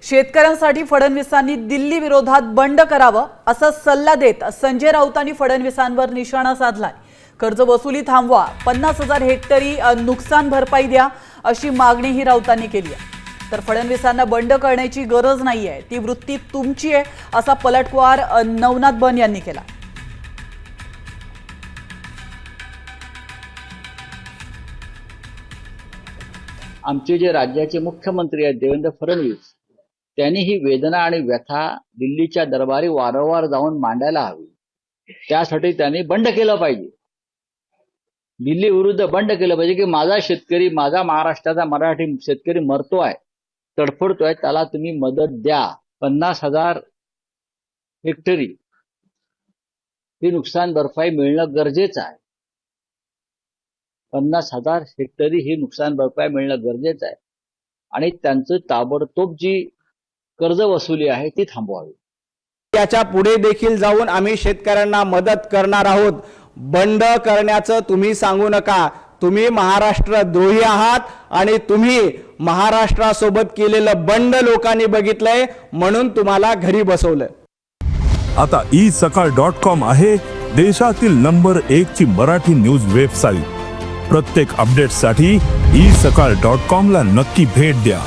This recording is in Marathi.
शेतकऱ्यांसाठी फडणवीसांनी दिल्ली विरोधात बंड करावं असा सल्ला देत संजय राऊतांनी फडणवीसांवर निशाणा साधलाय। कर्ज वसुली थांबवा, 50,000 हेक्टरी नुकसान भरपाई द्या अशी मागणीही राऊतांनी केली आहे। तर फडणवीसांना बंड करण्याची गरज नाहीये, ती वृत्ती तुमची आहे असा पलटवार नवनाथ बन यांनी केला। आमचे जे राज्याचे मुख्यमंत्री आहेत देवेंद्र फडणवीस, त्यांनी ही वेदना आणि व्यथा दिल्लीच्या दरबारी वारंवार जाऊन मांडायला हवी। त्यासाठी त्यांनी बंड केलं पाहिजे, दिल्ली विरुद्ध बंड केलं पाहिजे की माझा शेतकरी, माझा महाराष्ट्राचा मराठी शेतकरी मरतोय, तडफडतोय, त्याला तुम्ही मदत द्या। 50,000 हेक्टरी ही नुकसान भरपाई मिळणं गरजेचं आहे। 50,000 हेक्टरी ही नुकसान भरपाई मिळणं गरजेचं आहे आणि त्यांचं ताबडतोब जी कर्ज वसुली आहे ती थांबवावी। याच्या पुढे देखील जाऊन आम्ही शेतकऱ्यांना मदत करणार आहोत। बंड करण्याचं तुम्ही सांगू नका, तुम्ही महाराष्ट्र द्रोही आहात आणि तुम्ही महाराष्ट्रासोबत केलेलं बंड लोकांनी बघितलंय म्हणून तुम्हाला घरी बसवलं। आता isakal.com आहे देशातील नंबर 1 ची मराठी न्यूज वेबसाईट। प्रत्येक अपडेटसाठी isakal.com ला नक्की भेट द्या।